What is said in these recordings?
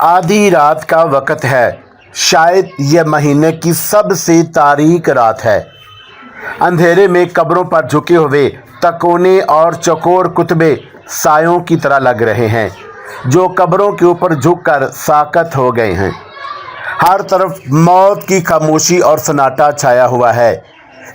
आधी रात का वक़्त है। शायद यह महीने की सबसे तारीक रात है। अंधेरे में कब्रों पर झुके हुए तकोने और चौकोर कुतबे सायों की तरह लग रहे हैं, जो कब्रों के ऊपर झुककर साकत हो गए हैं। हर तरफ मौत की खामोशी और सन्नाटा छाया हुआ है।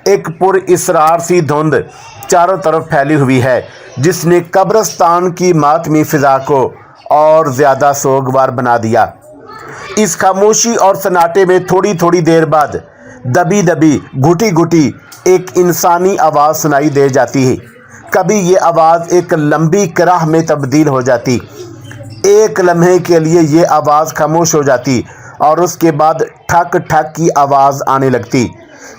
एक पुरइसरार सी धुंध चारों तरफ फैली हुई है, जिसने कब्रिस्तान की मातमी फिजा को और ज़्यादा सोगवार बना दिया। इस खामोशी और सन्नाटे में थोड़ी थोड़ी देर बाद दबी दबी घुटी घुटी एक इंसानी आवाज़ सुनाई दे जाती है। कभी ये आवाज़ एक लंबी कराह में तब्दील हो जाती, एक लम्हे के लिए ये आवाज़ खामोश हो जाती और उसके बाद ठक ठक की आवाज़ आने लगती,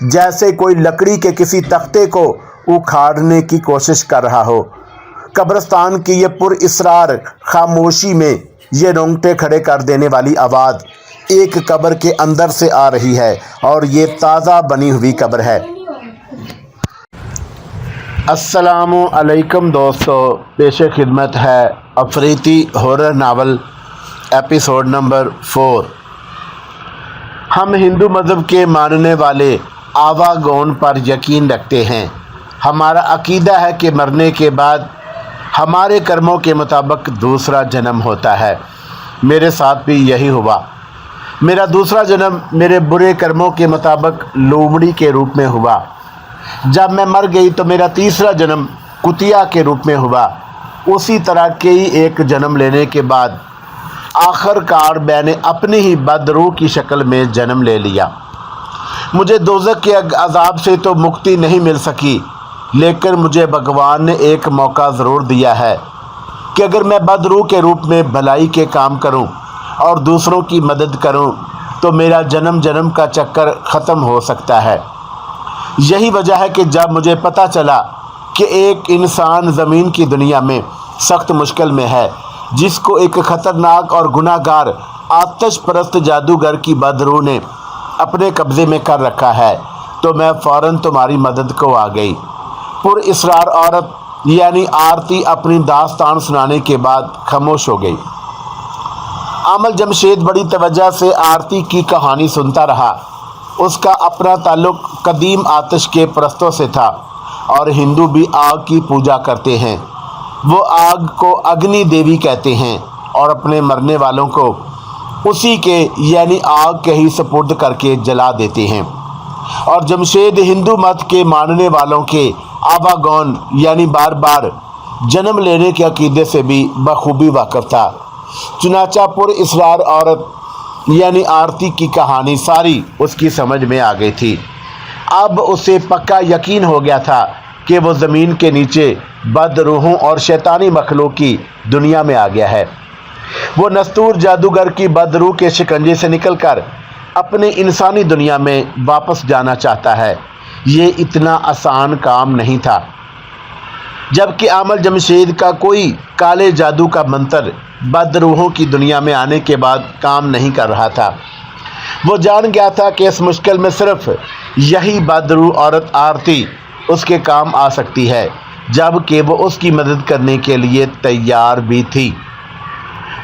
जैसे कोई लकड़ी के किसी तख्ते को उखाड़ने की कोशिश कर रहा हो। कब्रिस्तान की ये पुरइसरार खामोशी में ये रोंगटे खड़े कर देने वाली आवाज़ एक कब्र के अंदर से आ रही है, और ये ताज़ा बनी हुई कब्र है। अस्सलामु अलैकुम दोस्तों, पेश खिदमत है अफरीती हॉरर नावल एपिसोड नंबर 4। हम हिंदू मज़हब के मानने वाले आवागौन पर यकीन रखते हैं। हमारा अकीदा है कि मरने के बाद हमारे कर्मों के मुताबिक दूसरा जन्म होता है। मेरे साथ भी यही हुआ। मेरा दूसरा जन्म मेरे बुरे कर्मों के मुताबिक लोमड़ी के रूप में हुआ। जब मैं मर गई तो मेरा तीसरा जन्म कुतिया के रूप में हुआ। उसी तरह के ही एक जन्म लेने के बाद आखिरकार मैंने अपनी ही बदरूह की शक्ल में जन्म ले लिया। मुझे दोज़ख के अज़ाब से तो मुक्ति नहीं मिल सकी, लेकिन मुझे भगवान ने एक मौका ज़रूर दिया है कि अगर मैं बदरूह के रूप में भलाई के काम करूं और दूसरों की मदद करूं तो मेरा जन्म जन्म का चक्कर ख़त्म हो सकता है। यही वजह है कि जब मुझे पता चला कि एक इंसान ज़मीन की दुनिया में सख्त मुश्किल में है, जिसको एक ख़तरनाक और गुनाहगार आतिश परस्त जादूगर की बदरूह ने अपने कब्ज़े में कर रखा है, तो मैं फ़ौरन तुम्हारी मदद को आ गई। पुरइसरार औरत यानी आरती अपनी दास्तान सुनाने के बाद खामोश हो गई। आमल जमशेद बड़ी तवज्जो से आरती की कहानी सुनता रहा। उसका अपना ताल्लुक़ कदीम आतिश के परस्तों से था, और हिंदू भी आग की पूजा करते हैं। वो आग को अग्नि देवी कहते हैं और अपने मरने वालों को उसी के यानी आग के ही सुपुर्द करके जला देते हैं। और जमशेद हिंदू मत के मानने वालों के आवागौन यानी बार बार जन्म लेने के अकीदे से भी बखूबी वाकिफ़ था। चुनाचा पुरइसरार औरत यानी आरती की कहानी सारी उसकी समझ में आ गई थी। अब उसे पक्का यकीन हो गया था कि वो ज़मीन के नीचे बदरूहों और शैतानी मखलूक की दुनिया में आ गया है। वो नस्तूर जादूगर की बदरूह के शिकंजे से निकलकर अपने इंसानी दुनिया में वापस जाना चाहता है। ये इतना आसान काम नहीं था। जबकि आमल जमशेद का कोई काले जादू का मंत्र बदरूहों की दुनिया में आने के बाद काम नहीं कर रहा था। वो जान गया था कि इस मुश्किल में सिर्फ यही बदरूह औरत आरती उसके काम आ सकती है, जबकि वो उसकी मदद करने के लिए तैयार भी थी।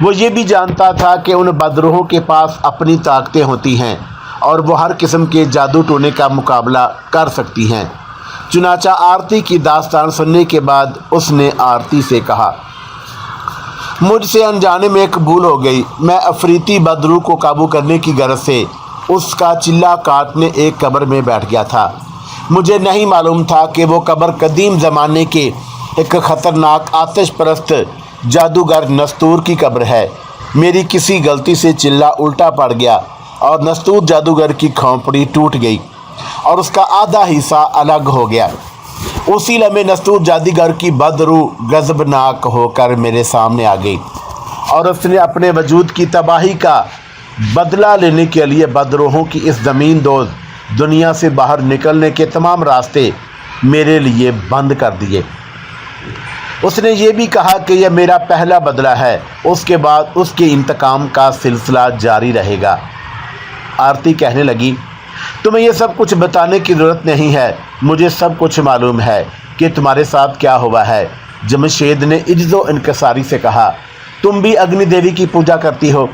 वो ये भी जानता था कि उन बदरूहों के पास अपनी ताकतें होती हैं और वो हर किस्म के जादू टोने का मुकाबला कर सकती हैं। चुनाचा आरती की दास्तान सुनने के बाद उसने आरती से कहा, मुझसे अनजाने में एक भूल हो गई। मैं अफरीती बदरूह को काबू करने की गरज से उसका चिल्ला काटने एक कब्र में बैठ गया था। मुझे नहीं मालूम था कि वो कब्र कदीम ज़माने के एक ख़तरनाक आतिश परस्त जादूगर नस्तूर की कब्र है। मेरी किसी गलती से चिल्ला उल्टा पड़ गया और नस्तूर जादूगर की खोपड़ी टूट गई और उसका आधा हिस्सा अलग हो गया। उसी लम्हे नस्तूर जादूगर की बदरूह गज़बनाक होकर मेरे सामने आ गई और उसने अपने वजूद की तबाही का बदला लेने के लिए बदरूहों की इस ज़मीन दोज़ दुनिया से बाहर निकलने के तमाम रास्ते मेरे लिए बंद कर दिए। उसने ये भी कहा कि यह मेरा पहला बदला है, उसके बाद उसके इंतकाम का सिलसिला जारी रहेगा। आरती कहने लगी, तुम्हें यह सब कुछ बताने की ज़रूरत नहीं है, मुझे सब कुछ मालूम है कि तुम्हारे साथ क्या हुआ है। जमशेद ने इज्जो इनकसारी से कहा, तुम भी अग्नि देवी की पूजा करती हो?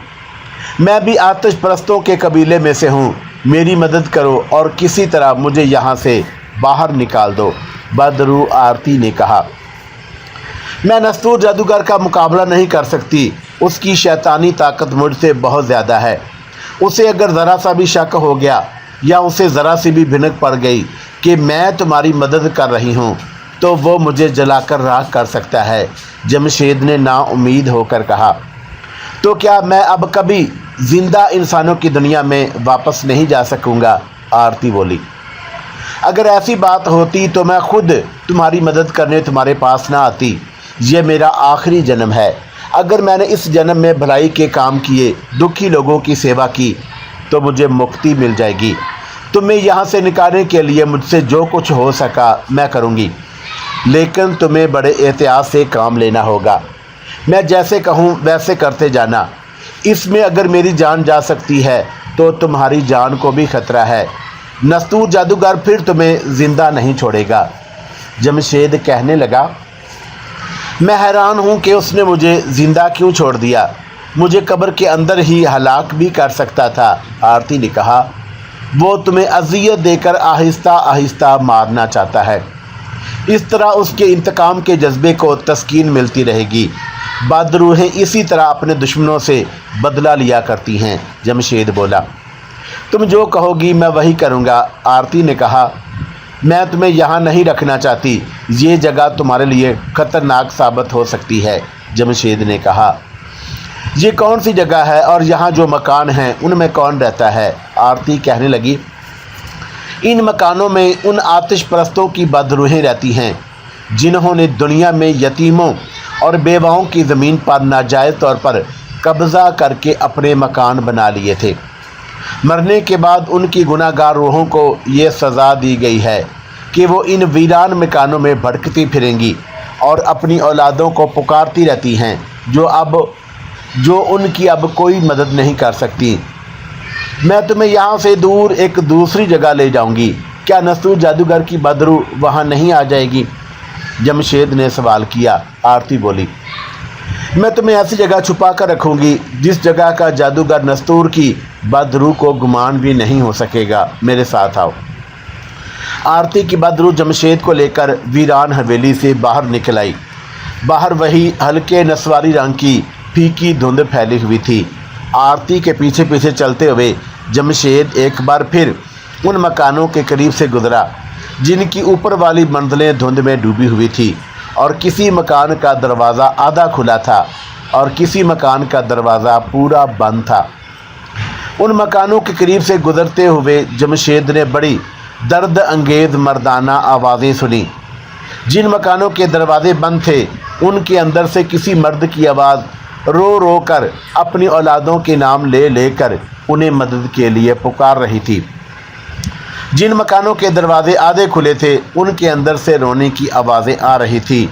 मैं भी आतिश परस्तों के कबीले में से हूँ, मेरी मदद करो और किसी तरह मुझे यहाँ से बाहर निकाल दो। बदरू आरती ने कहा, मैं नस्तूर जादूगर का मुकाबला नहीं कर सकती, उसकी शैतानी ताकत मुझसे बहुत ज़्यादा है। उसे अगर ज़रा सा भी शक हो गया या उसे ज़रा सी भी भिनक पड़ गई कि मैं तुम्हारी मदद कर रही हूँ तो वो मुझे जलाकर राख कर सकता है। जमशेद ने नाउम्मीद होकर कहा, तो क्या मैं अब कभी ज़िंदा इंसानों की दुनिया में वापस नहीं जा सकूँगा? आरती बोली, अगर ऐसी बात होती तो मैं खुद तुम्हारी मदद करने तुम्हारे पास ना आती। ये मेरा आखिरी जन्म है। अगर मैंने इस जन्म में भलाई के काम किए, दुखी लोगों की सेवा की, तो मुझे मुक्ति मिल जाएगी। तुम्हें यहाँ से निकालने के लिए मुझसे जो कुछ हो सका मैं करूँगी, लेकिन तुम्हें बड़े एहतियात से काम लेना होगा। मैं जैसे कहूँ वैसे करते जाना। इसमें अगर मेरी जान जा सकती है तो तुम्हारी जान को भी खतरा है। नस्तूर जादूगर फिर तुम्हें ज़िंदा नहीं छोड़ेगा। जमशेद कहने लगा, मैं हैरान हूँ कि उसने मुझे ज़िंदा क्यों छोड़ दिया, मुझे कब्र के अंदर ही हलाक भी कर सकता था। आरती ने कहा, वो तुम्हें अज़ियत देकर आहिस्ता आहिस्ता मारना चाहता है। इस तरह उसके इंतकाम के जज्बे को तस्कीन मिलती रहेगी। बदरूहें इसी तरह अपने दुश्मनों से बदला लिया करती हैं। जमशेद बोला, तुम जो कहोगी मैं वही करूँगा। आरती ने कहा, मैं तुम्हें यहाँ नहीं रखना चाहती, ये जगह तुम्हारे लिए ख़तरनाक साबित हो सकती है। जमशेद ने कहा, ये कौन सी जगह है और यहाँ जो मकान हैं उनमें कौन रहता है? आरती कहने लगी, इन मकानों में उन आतिश परस्तों की बदरूहें रहती हैं जिन्होंने दुनिया में यतीमों और बेवाओं की ज़मीन पर नाजायज़ तौर पर कब्ज़ा करके अपने मकान बना लिए थे। मरने के बाद उनकी गुनाहगार रूहों को ये सज़ा दी गई है कि वो इन वीरान मकानों में भटकती फिरेंगी और अपनी औलादों को पुकारती रहती हैं जो उनकी अब कोई मदद नहीं कर सकती। मैं तुम्हें यहाँ से दूर एक दूसरी जगह ले जाऊँगी, क्या नस्तूर जादूगर की बदरू वहाँ नहीं आ जाएगी? जमशेद ने सवाल किया। आरती बोली, मैं तुम्हें ऐसी जगह छुपा कर रखूँगी जिस जगह का जादूगर नस्तूर की बदरू को गुमान भी नहीं हो सकेगा। मेरे साथ आओ। आरती की बदरू जमशेद को लेकर वीरान हवेली से बाहर निकल आई। बाहर वही हल्के नस्वारी रंग की फीकी धुंध फैली हुई थी। आरती के पीछे पीछे चलते हुए जमशेद एक बार फिर उन मकानों के करीब से गुजरा जिनकी ऊपर वाली मंजिलें धुंध में डूबी हुई थी और किसी मकान का दरवाज़ा आधा खुला था और किसी मकान का दरवाज़ा पूरा बंद था। उन मकानों के करीब से गुजरते हुए जमशेद ने बड़ी दर्द अंगेज़ मर्दाना आवाज़ें सुनी। जिन मकानों के दरवाजे बंद थे उनके अंदर से किसी मर्द की आवाज़ रो रो कर अपनी औलादों के नाम ले लेकर उन्हें मदद के लिए पुकार रही थी। जिन मकानों के दरवाजे आधे खुले थे उनके अंदर से रोने की आवाज़ें आ रही थी।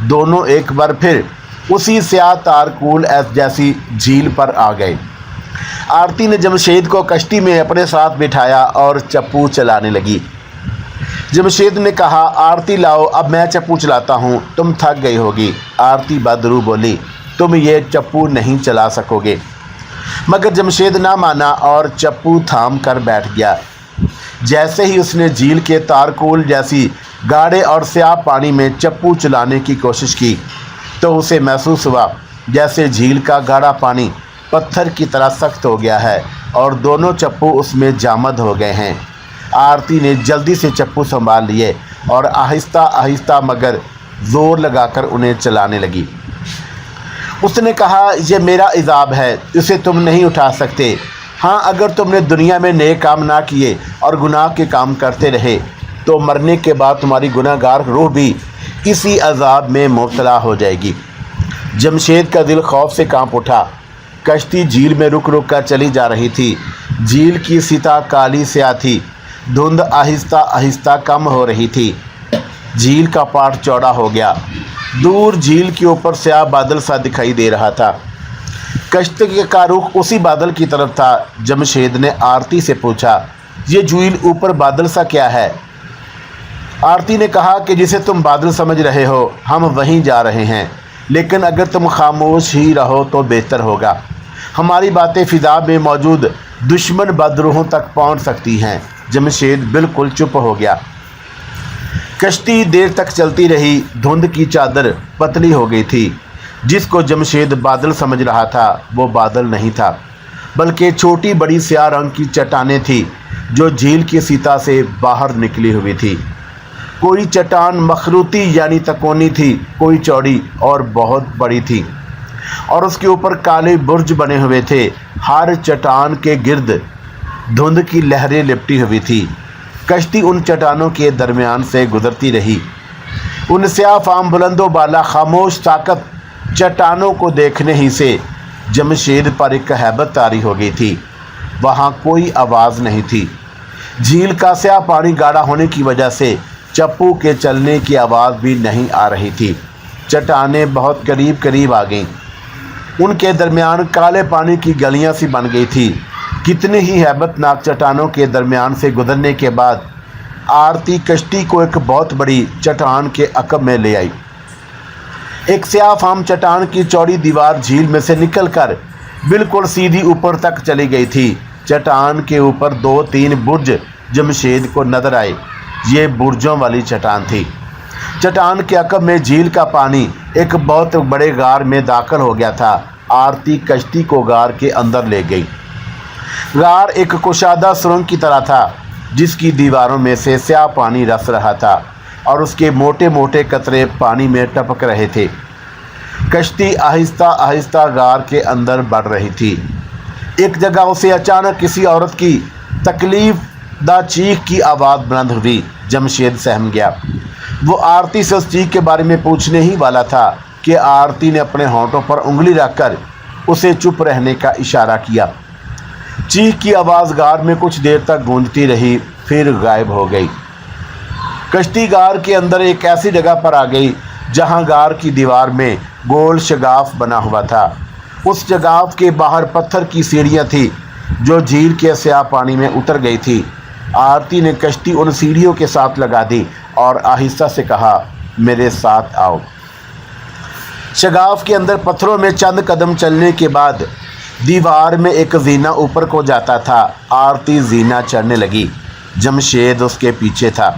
दोनों एक बार फिर उसी स्याह तारकुल जैसी झील पर आ गए। आरती ने जमशेद को कश्ती में अपने साथ बिठाया और चप्पू चलाने लगी। जमशेद ने कहा, आरती लाओ, अब मैं चप्पू चलाता हूँ, तुम थक गई होगी। आरती बदरू बोली, तुम ये चप्पू नहीं चला सकोगे। मगर जमशेद ना माना और चप्पू थाम कर बैठ गया। जैसे ही उसने झील के तारकुल जैसी गाढ़े और स्याह पानी में चप्पू चलाने की कोशिश की तो उसे महसूस हुआ जैसे झील का गाढ़ा पानी पत्थर की तरह सख्त हो गया है और दोनों चप्पू उसमें जामद हो गए हैं। आरती ने जल्दी से चप्पू संभाल लिए और आहिस्ता आहिस्ता मगर ज़ोर लगाकर उन्हें चलाने लगी। उसने कहा, यह मेरा इज़ाब है, इसे तुम नहीं उठा सकते। हाँ, अगर तुमने दुनिया में नेक काम ना किए और गुनाह के काम करते रहे तो मरने के बाद तुम्हारी गुनाहगार रूह भी इसी अज़ाब में मुब्तला हो जाएगी। जमशेद का दिल खौफ से कांप उठा। कश्ती झील में रुक रुक कर चली जा रही थी। झील की सतह काली स्याह थी। धुंध आहिस्ता आहिस्ता कम हो रही थी। झील का पाट चौड़ा हो गया। दूर झील के ऊपर स्याह बादल सा दिखाई दे रहा था। कश्ती का रुख उसी बादल की तरफ था। जमशेद ने आरती से पूछा, ये झील ऊपर बादल सा क्या है? आरती ने कहा कि जिसे तुम बादल समझ रहे हो हम वहीं जा रहे हैं, लेकिन अगर तुम खामोश ही रहो तो बेहतर होगा। ہماری باتیں فضا میں موجود دشمن بدروحوں تک پہنچ سکتی ہیں۔ جمشید بالکل چپ ہو گیا۔ کشتی دیر تک چلتی رہی۔ دھند کی چادر پتلی ہو گئی تھی۔ جس کو جمشید بادل سمجھ رہا تھا وہ بادل نہیں تھا، بلکہ چھوٹی بڑی سیاہ رنگ کی چٹانیں تھیں جو جھیل کی سطح سے باہر نکلی ہوئی تھی۔ کوئی چٹان مخروطی یعنی تکونی تھی، کوئی چوڑی اور بہت بڑی تھی، اور اس کے اوپر کالے برج بنے ہوئے تھے۔ ہر چٹان کے گرد دھند کی لہریں لپٹی ہوئی تھی۔ کشتی ان چٹانوں کے درمیان سے گزرتی رہی۔ ان سیاہ فام بلند و بالا خاموش طاقت چٹانوں کو دیکھنے ہی سے جمشید پر ایک ہیبت طاری ہو گئی تھی۔ وہاں کوئی آواز نہیں تھی۔ جھیل کا سیاہ پانی گاڑھا ہونے کی وجہ سے چپو کے چلنے کی آواز بھی نہیں آ رہی تھی۔ چٹانیں بہت قریب قریب آ گئیں۔ ان کے درمیان کالے پانی کی گلیاں سی بن گئی تھی۔ کتنے ہی ہیبت ناک چٹانوں کے درمیان سے گزرنے کے بعد آرتی کشتی کو ایک بہت بڑی چٹان کے عقب میں لے آئی۔ ایک سیاہ فام چٹان کی چوڑی دیوار جھیل میں سے نکل کر بالکل سیدھی اوپر تک چلی گئی تھی۔ چٹان کے اوپر 2-3 برج جمشید کو نظر آئے۔ یہ برجوں والی چٹان تھی۔ چٹان کے عقب میں جھیل کا پانی ایک بہت بڑے غار میں داخل ہو گیا تھا۔ آرتی کشتی کو غار کے اندر لے گئی۔ غار ایک کشادہ سرنگ کی طرح تھا جس کی دیواروں میں سے سیاہ پانی رس رہا تھا اور اس کے موٹے موٹے قطرے پانی میں ٹپک رہے تھے۔ کشتی آہستہ آہستہ غار کے اندر بڑھ رہی تھی۔ ایک جگہ اسے اچانک کسی عورت کی تکلیف دہ چیخ کی آواز بلند ہوئی۔ جمشید سہم گیا۔ وہ آرتی سے اس چیخ کے بارے میں پوچھنے ہی والا تھا کہ آرتی نے اپنے ہونٹوں پر انگلی رکھ کر اسے چپ رہنے کا اشارہ کیا۔ چیخ کی آواز غار میں کچھ دیر تک گونجتی رہی، پھر غائب ہو گئی۔ کشتی غار کے اندر ایک ایسی جگہ پر آ گئی جہاں غار کی دیوار میں گول شگاف بنا ہوا تھا۔ اس شگاف کے باہر پتھر کی سیڑھیاں تھیں جو جھیل کے سیاہ پانی میں اتر گئی تھی۔ آرتی نے کشتی ان سیڑھیوں کے ساتھ لگا دی اور آہستہ سے کہا، میرے ساتھ آؤ۔ شگاف کے اندر پتھروں میں چند قدم چلنے کے بعد دیوار میں ایک زینہ اوپر کو جاتا تھا۔ آرتی زینہ چڑھنے لگی۔ جمشید اس کے پیچھے تھا۔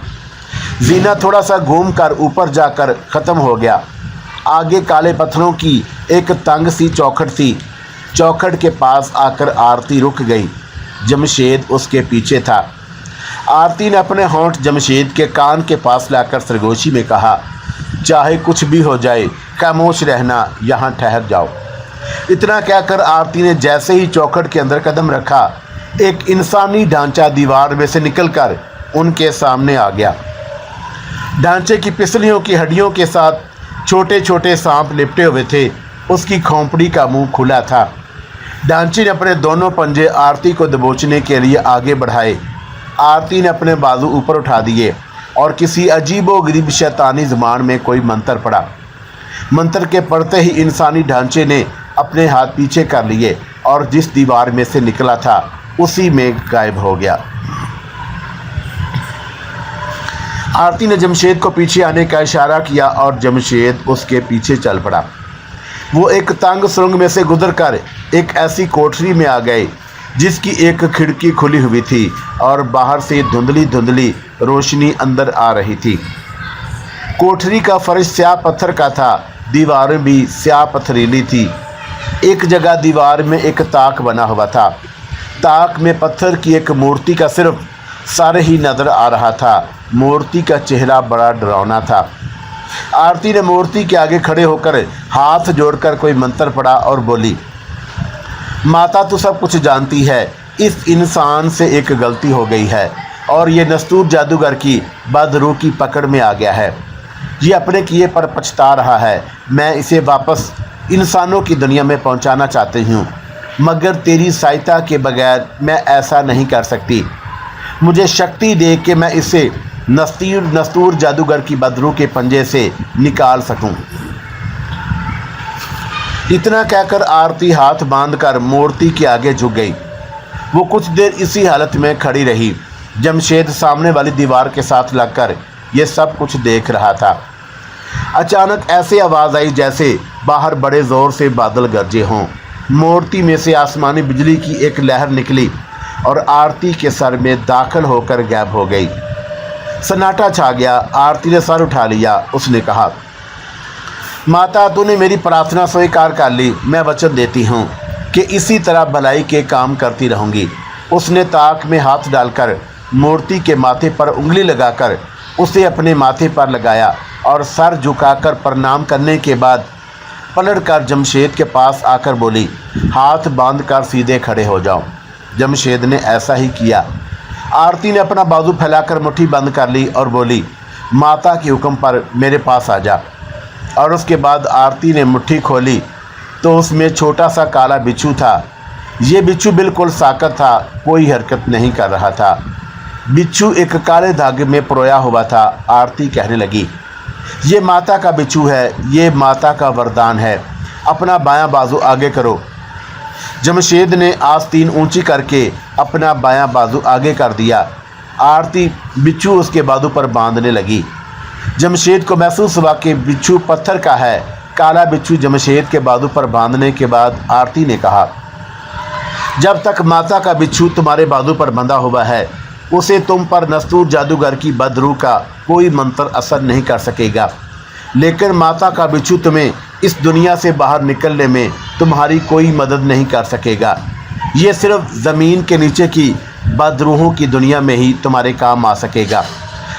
زینہ تھوڑا سا گھوم کر اوپر جا کر ختم ہو گیا۔ آگے کالے پتھروں کی ایک تنگ سی چوکھٹ تھی۔ چوکھٹ کے پاس آ کر آرتی رک گئی۔ جمشید اس کے پیچھے تھا۔ آرتی نے اپنے ہونٹ جمشید کے کان کے پاس لا کر سرگوشی میں کہا، چاہے کچھ بھی ہو جائے خاموش رہنا، یہاں ٹھہر جاؤ۔ اتنا کہہ کر آرتی نے جیسے ہی چوکھٹ کے اندر قدم رکھا، ایک انسانی ڈھانچہ دیوار میں سے نکل کر ان کے سامنے آ گیا۔ ڈھانچے کی پسلیوں کی ہڈیوں کے ساتھ چھوٹے چھوٹے سانپ لپٹے ہوئے تھے۔ اس کی کھوپڑی کا منہ کھلا تھا۔ ڈھانچے نے اپنے دونوں پنجے آرتی کو دبوچنے کے لیے آگے بڑھائے۔ آرتی نے اپنے بازو اوپر اٹھا دیے اور کسی عجیب و غریب شیطانی زبان میں کوئی منتر پڑھا۔ منتر کے پڑھتے ہی انسانی ڈھانچے نے اپنے ہاتھ پیچھے کر لیے اور جس دیوار میں سے نکلا تھا اسی میں غائب ہو گیا۔ آرتی نے جمشید کو پیچھے آنے کا اشارہ کیا اور جمشید اس کے پیچھے چل پڑا۔ وہ ایک تنگ سرنگ میں سے گزر کر ایک ایسی کوٹری میں آ گئے جس کی ایک کھڑکی کھلی ہوئی تھی اور باہر سے دھندلی دھندلی روشنی اندر آ رہی تھی۔ کوٹری کا فرش سیاہ پتھر کا تھا، دیواریں بھی سیاہ پتھریلی تھی۔ ایک جگہ دیوار میں ایک طاق بنا ہوا تھا۔ طاق میں پتھر کی ایک مورتی کا صرف سر ہی نظر آ رہا تھا۔ مورتی کا چہرہ بڑا ڈراؤنا تھا۔ آرتی نے مورتی کے آگے کھڑے ہو کر ہاتھ جوڑ کر کوئی منتر پڑھا اور بولی، ماتا تو سب کچھ جانتی ہے، اس انسان سے ایک غلطی ہو گئی ہے اور یہ نستور جادوگر کی بد روح کی پکڑ میں آ گیا ہے۔ یہ اپنے کیے پر پچھتا رہا ہے۔ میں اسے واپس انسانوں کی دنیا میں پہنچانا چاہتی ہوں، مگر تیری سہایتا کے بغیر میں ایسا نہیں کر سکتی۔ مجھے شکتی دے کہ میں اسے نستور جادوگر کی بدروح کے پنجے سے نکال سکوں۔ اتنا کہہ کر آرتی ہاتھ باندھ کر مورتی کے آگے جھک گئی۔ وہ کچھ دیر اسی حالت میں کھڑی رہی۔ جمشید سامنے والی دیوار کے ساتھ لگ کر یہ سب کچھ دیکھ رہا تھا۔ اچانک ایسی آواز آئی جیسے باہر بڑے زور سے بادل گرجے ہوں۔ मूर्ति में से आसमानी बिजली की एक लहर निकली और आरती के सर में दाखिल होकर गायब हो गई। सन्नाटा छा गया। आरती ने सर उठा लिया। उसने कहा, माता, तूने मेरी प्रार्थना स्वीकार कर ली। मैं वचन देती हूँ कि इसी तरह भलाई के काम करती रहूँगी। उसने ताक में हाथ डालकर मूर्ति के माथे पर उंगली लगाकर उसे अपने माथे पर लगाया और सर झुकाकर प्रणाम करने के बाद पलटकर जमशेद के पास आकर बोली, हाथ बांधकर सीधे खड़े हो जाओ। जमशेद ने ऐसा ही किया। आरती ने अपना बाजू फैलाकर मुट्ठी बंद कर ली और बोली, माता के हुक्म पर मेरे पास आ जा। और उसके बाद आरती ने मुट्ठी खोली तो उसमें छोटा सा काला बिच्छू था। ये बिच्छू बिल्कुल साकत था, कोई हरकत नहीं कर रहा था। बिच्छू एक काले धागे में परोया हुआ था। आरती कहने लगी, ये माता का बिच्छू है, ये माता का वरदान है। अपना बायां बाजू आगे करो। जमशेद ने आस्तीन ऊंची करके अपना बायां बाजू आगे कर दिया। आरती बिच्छू उसके बाजू पर बांधने लगी। जमशेद को महसूस हुआ कि बिच्छू पत्थर का है। काला बिच्छू जमशेद के बाजू पर बांधने के बाद आरती ने कहा, जब तक माता का बिच्छू तुम्हारे बाजू पर बंधा हुआ है, उसे तुम पर नस्तूर जादूगर की बदरूह का कोई मंत्र असर नहीं कर सकेगा। लेकिन माता का बिच्छू तुम्हें इस दुनिया से बाहर निकलने में तुम्हारी कोई मदद नहीं कर सकेगा। ये सिर्फ ज़मीन के नीचे की बदरूहों की दुनिया में ही तुम्हारे काम आ सकेगा।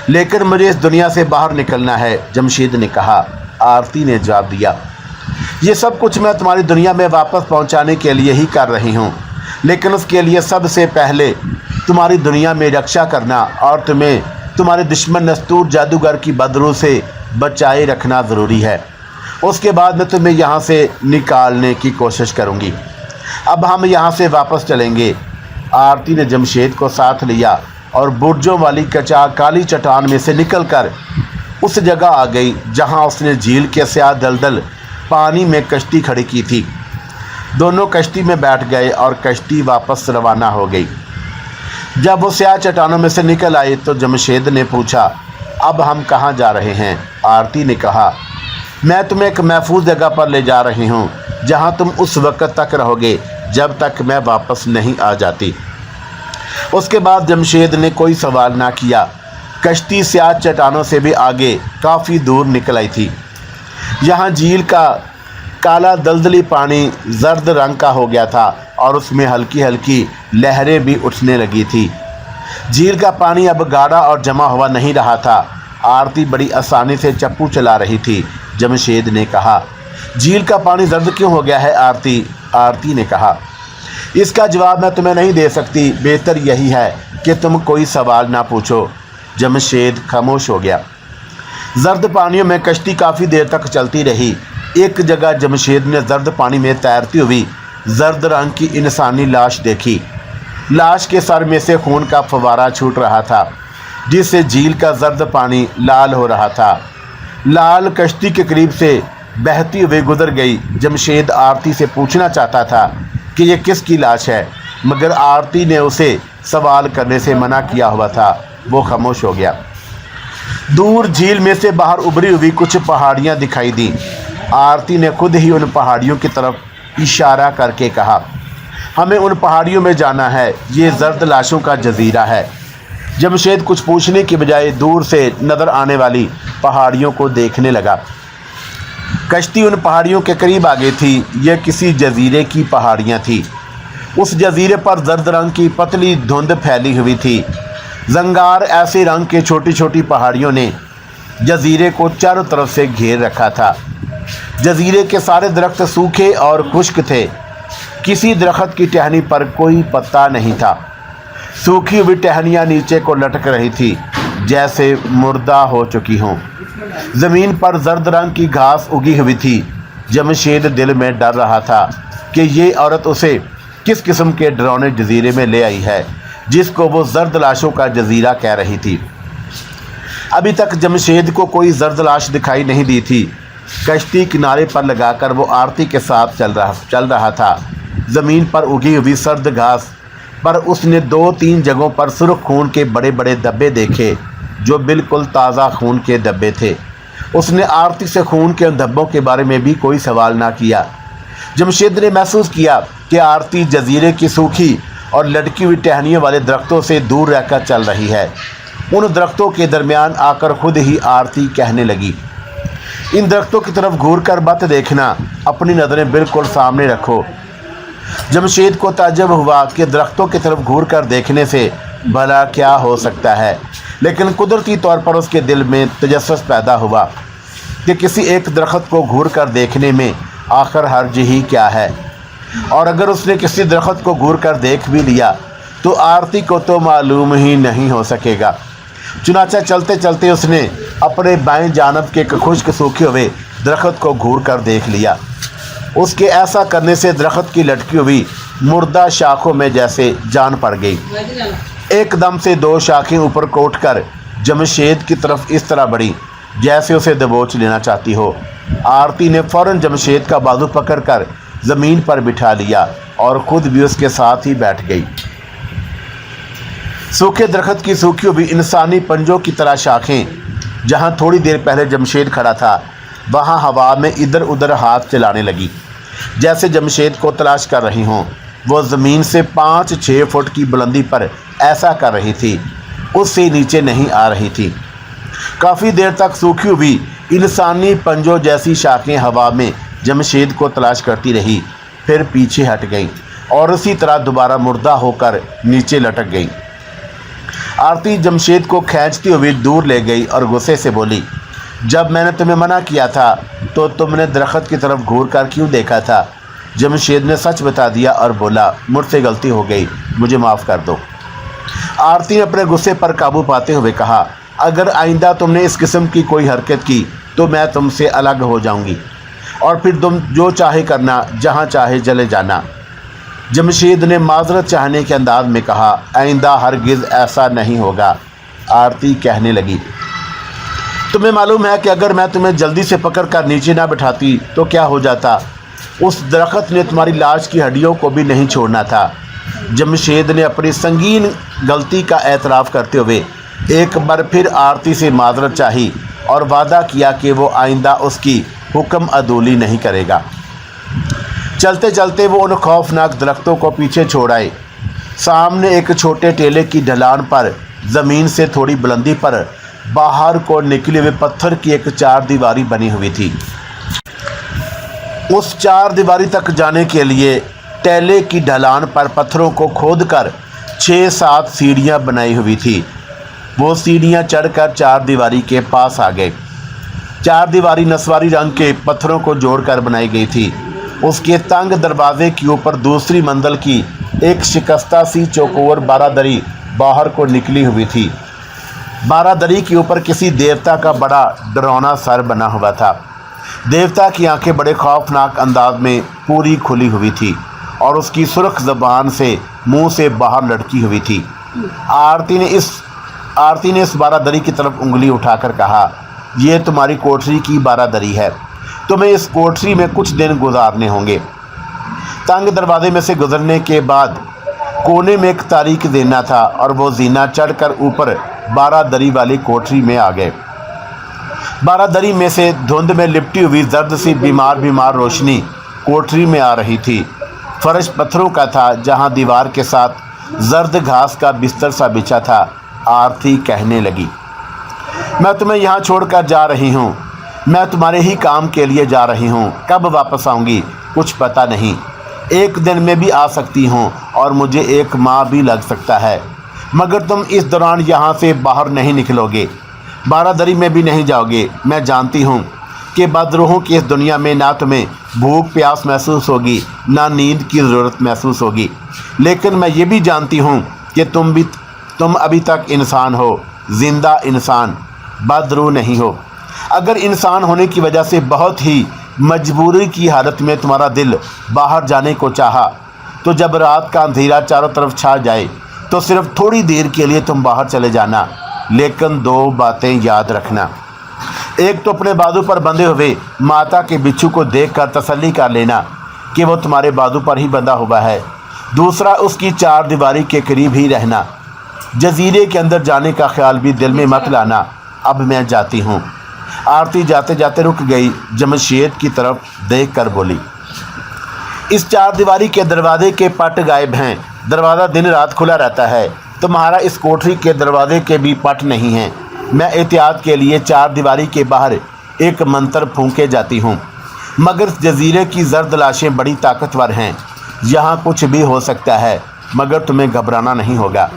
लेकिन मुझे इस दुनिया से बाहर निकलना है, जमशेद ने कहा। आरती ने जवाब दिया, ये सब कुछ मैं तुम्हारी दुनिया में वापस पहुंचाने के लिए ही कर रही हूं, लेकिन उसके लिए सबसे पहले तुम्हारी दुनिया में रक्षा करना और तुम्हें तुम्हारे दुश्मन नस्तूर जादूगर की बदरूह से बचाए रखना ज़रूरी है। उसके बाद मैं तुम्हें यहाँ से निकालने की कोशिश करूँगी। अब हम यहाँ से वापस चलेंगे। आरती ने जमशेद को साथ लिया और बुर्जों वाली काली चट्टान में से निकलकर उस जगह आ गई जहाँ उसने झील के स्याह दलदल पानी में कश्ती खड़ी की थी। दोनों कश्ती में बैठ गए और कश्ती वापस रवाना हो गई। जब वो स्याह चट्टानों में से निकल आए तो जमशेद ने पूछा, अब हम कहाँ जा रहे हैं? आरती ने कहा, मैं तुम्हें एक महफूज जगह पर ले जा रही हूँ जहाँ तुम उस वक्त तक रहोगे जब तक मैं वापस नहीं आ जाती। उसके बाद जमशेद ने कोई सवाल ना किया। कश्ती स्याह चट्टानों से भी आगे काफ़ी दूर निकल आई थी। यहाँ झील का काला दलदली पानी जर्द रंग का हो गया था और उसमें हल्की हल्की लहरें भी उठने लगी थी। झील का पानी अब गाढ़ा और जमा हुआ नहीं रहा था। आरती बड़ी आसानी से चप्पू चला रही थी। जमशेद ने कहा, झील का पानी जर्द क्यों हो गया है आरती? आरती ने कहा, इसका जवाब मैं तुम्हें नहीं दे सकती। बेहतर यही है कि तुम कोई सवाल ना पूछो। जमशेद खामोश हो गया। जर्द पानियों में कश्ती काफ़ी देर तक चलती रही। एक जगह जमशेद ने जर्द पानी में तैरती हुई जर्द रंग की इंसानी लाश देखी। लाश के सर में से खून का फव्वारा छूट रहा था, जिससे झील का जर्द पानी लाल हो रहा था। लाल कश्ती के करीब से बहती हुई गुजर गई। जमशेद आरती से पूछना चाहता था कि ये किसकी लाश है, मगर आरती ने उसे सवाल करने से मना किया हुआ था। वो खामोश हो गया। दूर झील में से बाहर उभरी हुई कुछ पहाड़ियाँ दिखाई दी। आरती ने खुद ही उन पहाड़ियों की तरफ इशारा करके कहा, हमें उन पहाड़ियों में जाना है। ये जर्द लाशों का जजीरा है। जमशेद कुछ पूछने की बजाय दूर से नज़र आने वाली पहाड़ियों को देखने लगा। कश्ती उन पहाड़ियों के करीब आ गई थी। यह किसी जजीरे की पहाड़ियाँ थी। उस जजीरे पर जर्द रंग की पतली धुंध फैली हुई थी। जंगार ऐसे रंग के छोटी छोटी पहाड़ियों ने जजीरे को चारों तरफ से घेर रखा था। जजीरे के सारे दरख्त सूखे और खुश्क थे। किसी दरख्त की टहनी पर कोई पत्ता नहीं था। सूखी हुई टहनियाँ नीचे को लटक रही थी, जैसे मुर्दा हो चुकी हों। ज़मीन पर जर्द रंग की घास उगी हुई थी। जमशेद दिल में डर रहा था कि ये औरत उसे किस किस्म के डरावने जजीरे में ले आई है, जिसको वो जर्द लाशों का जजीरा कह रही थी। अभी तक जमशेद को कोई जर्द लाश दिखाई नहीं दी थी। कश्ती किनारे पर लगाकर वो आरती के साथ चल रहा था। ज़मीन पर उगी हुई सर्द घास पर उसने 2-3 जगहों पर सुर्ख खून के बड़े बड़े धब्बे देखे, जो बिल्कुल ताज़ा खून के धब्बे थे। उसने आरती से खून के उन धब्बों के बारे में भी कोई सवाल ना किया। जमशेद ने महसूस किया कि आरती जजीरे की सूखी और लटकी हुई टहनियों वाले दरख्तों से दूर रहकर चल रही है। उन दरख्तों के दरमियान आकर खुद ही आरती कहने लगी, इन दरख्तों की तरफ घूर कर मत देखना, अपनी नज़रें बिल्कुल सामने रखो। जमशेद को ताज्जुब हुआ कि दरख्तों की तरफ घूर कर देखने से भला क्या हो सकता है, लेकिन कुदरती तौर पर उसके दिल में तजस्सुस पैदा हुआ कि किसी एक दरख्त को घूर कर देखने में आखिर हर्ज ही क्या है। और अगर उसने किसी दरख्त को घूर कर देख भी लिया तो आरती को तो मालूम ही नहीं हो सकेगा। चुनाचा चलते चलते उसने अपने बाएं जानब के खुश्क सूखे हुए दरख्त को घूर कर देख लिया। उसके ऐसा करने से दरख्त की लटकी हुई मुर्दा शाखों में जैसे जान पड़ गई। एकदम से दो शाखें ऊपर को उठकर जमशेद की तरफ इस तरह बढ़ी जैसे उसे दबोच लेना चाहती हो। आरती ने फौरन जमशेद का बाजू पकड़कर ज़मीन पर बिठा लिया और खुद भी उसके साथ ही बैठ गई। सूखे दरख्त की सूखी हुई इंसानी पंजों की तरह शाखें, जहाँ थोड़ी देर पहले जमशेद खड़ा था वहाँ हवा में इधर उधर हाथ चलाने लगी, जैसे जमशेद को तलाश कर रही हों। वो ज़मीन से 5-6 फुट की बुलंदी पर ऐसा कर रही थी, उससे नीचे नहीं आ रही थी। काफ़ी देर तक सूखी हुई इंसानी पंजों जैसी शाखें हवा में जमशेद को तलाश करती रही, फिर पीछे हट गई और उसी तरह दोबारा मुर्दा होकर नीचे लटक गई। आरती जमशेद को खींचती हुई दूर ले गई और गुस्से से बोली, जब मैंने तुम्हें मना किया था तो तुमने दरख्त की तरफ घूर कर क्यों देखा था? जमशेद ने सच बता दिया और बोला, मुझसे गलती हो गई, मुझे माफ़ कर दो। आरती ने अपने गुस्से पर काबू पाते हुए कहा, अगर आइंदा तुमने इस किस्म की कोई हरकत की तो मैं तुमसे अलग हो जाऊंगी और फिर तुम जो चाहे करना, जहाँ चाहे चले जाना। जमशेद ने माजरत चाहने के अंदाज में कहा, आइंदा हरगिज़ ऐसा नहीं होगा। आरती कहने लगी, तुम्हें मालूम है कि अगर मैं तुम्हें जल्दी से पकड़ कर नीचे ना बिठाती तो क्या हो जाता? उस दरख्त ने तुम्हारी लाश की हड्डियों को भी नहीं छोड़ना था। जमशेद ने अपनी संगीन गलती का एतराफ़ करते हुए एक बार फिर आरती से माजरत चाही और वादा किया कि वो आइंदा उसकी हुक्म अदूली नहीं करेगा। चलते चलते वो उन खौफनाक दरख्तों को पीछे छोड़ आए। सामने एक छोटे टेले की ढलान पर ज़मीन से थोड़ी बुलंदी पर बाहर को निकले हुए पत्थर की एक चार दीवारी बनी हुई थी। उस चार दीवारी तक जाने के लिए टेले की ढलान पर पत्थरों को खोदकर 6-7 सीढ़ियाँ बनाई हुई थी। वो सीढ़ियाँ चढ़कर चार दीवारी के पास आ गए। चार दीवारी नस्वारी रंग के पत्थरों को जोड़कर बनाई गई थी। उसके तंग दरवाजे के ऊपर दूसरी मंजिल की एक शिकस्ता सी चौकोर बारादरी बाहर को निकली हुई थी। बारादरी के ऊपर किसी देवता का बड़ा डरावना सर बना हुआ था। देवता की आंखें बड़े खौफनाक अंदाज में पूरी खुली हुई थी और उसकी सुर्ख ज़बान से मुंह से बाहर लटकी हुई थी। आरती ने इस बारादरी की तरफ उंगली उठाकर कहा, ये तुम्हारी कोठरी की बारादरी है, तुम्हें इस कोठरी में कुछ दिन गुजारने होंगे। तंग दरवाजे में से गुजरने के बाद कोने में एक तारीख देना था और वो जीना चढ़कर ऊपर बारादरी वाली कोठरी में आ गए। बारादरी में से धुंध में लिपटी हुई जर्द सी बीमार रोशनी कोठरी में आ रही थी। फर्श पत्थरों का था, जहां दीवार के साथ जर्द घास का बिस्तर सा बिछा था। आरती कहने लगी, मैं तुम्हें यहाँ छोड़कर जा रही हूँ, मैं तुम्हारे ही काम के लिए जा रही हूँ। कब वापस आऊँगी कुछ पता नहीं, एक दिन में भी आ सकती हूँ और मुझे 1 माह भी लग सकता है, मगर तुम इस दौरान यहाँ से बाहर नहीं निकलोगे, बारादरी में भी नहीं जाओगे। मैं जानती हूँ कि बदरूहों की इस दुनिया में ना तुम्हें भूख प्यास महसूस होगी, ना नींद की ज़रूरत महसूस होगी, लेकिन मैं ये भी जानती हूँ कि तुम अभी तक इंसान हो, ज़िंदा इंसान, बदरूह नहीं हो। अगर इंसान होने की वजह से बहुत ही मजबूरी की हालत में तुम्हारा दिल बाहर जाने को चाहा, तो जब रात का अंधेरा चारों तरफ छा जाए तो सिर्फ थोड़ी देर के लिए तुम बाहर चले जाना, लेकिन 2 बातें याद रखना। एक तो अपने बाजू पर बंधे हुए माता के बिच्छू को देखकर तसल्ली कर लेना कि वो तुम्हारे बाजू पर ही बंधा हुआ है। दूसरा, उसकी चार दीवारी के करीब ही रहना। जजीरे के अंदर जाने का ख्याल भी दिल में मत लाना। अब मैं जाती हूँ। आरती जाते जाते रुक गई, जमशेद की तरफ देख कर बोली, इस चार दीवारी के दरवाजे के पट गायब हैं। दरवाज़ा दिन रात खुला रहता है। तुम्हारा इस कोठरी के दरवाजे के भी पट नहीं हैं। मैं एहतियात के लिए चार दीवारी के बाहर एक मंत्र फूंके जाती हूँ, मगर इस जजीरे की जर्द लाशें बड़ी ताकतवर हैं। यहाँ कुछ भी हो सकता है, मगर तुम्हें घबराना नहीं होगा।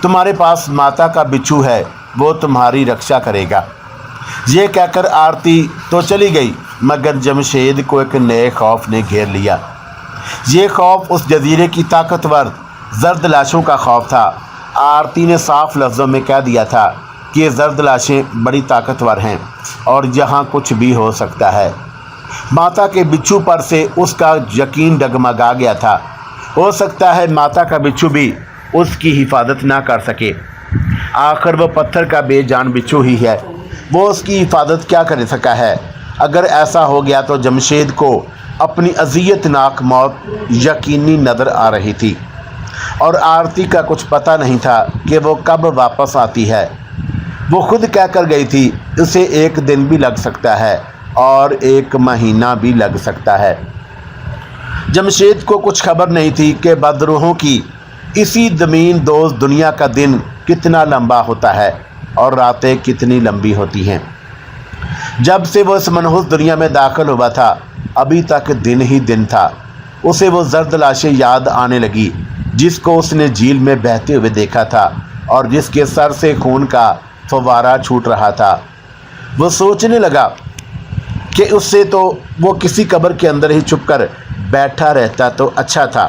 तुम्हारे पास माता का बिच्छू है, वो तुम्हारी रक्षा करेगा। ये कहकर आरती तो चली गई, मगर जमशेद को एक नए खौफ ने घेर लिया। ये खौफ उस जजीरे की ताकतवर जर्द लाशों का खौफ था। आरती ने साफ लफ्ज़ों में कह दिया था कि ये जर्द लाशें बड़ी ताकतवर हैं और यहाँ कुछ भी हो सकता है। माता के बिच्छू पर से उसका यकीन डगमगा गया था। हो सकता है माता का बिच्छू भी उसकी हिफाजत ना कर सके। आखिर वो पत्थर का बेजान बिच्छू ही है, वो उसकी हिफाजत क्या कर सका है। अगर ऐसा हो गया तो जमशेद को अपनी अज़ियतनाक मौत यकीनी नज़र आ रही थी और आरती का कुछ पता नहीं था कि वो कब वापस आती है। वो खुद कह कर गई थी, उसे एक दिन भी लग सकता है और एक महीना भी लग सकता है। जमशेद को कुछ खबर नहीं थी कि बदरूहों की इसी ज़मीन दोस्त दुनिया का दिन कितना लंबा होता है और रातें कितनी लंबी होती हैं। जब से वो इस मनहूस दुनिया में दाखिल हुआ था, अभी तक दिन ही दिन था। उसे वो जर्द लाशें याद आने लगी जिसको उसने झील में बहते हुए देखा था और जिसके सर से खून का फव्वारा छूट रहा था। वो सोचने लगा कि उससे तो वो किसी कब्र के अंदर ही छुपकर बैठा रहता तो अच्छा था।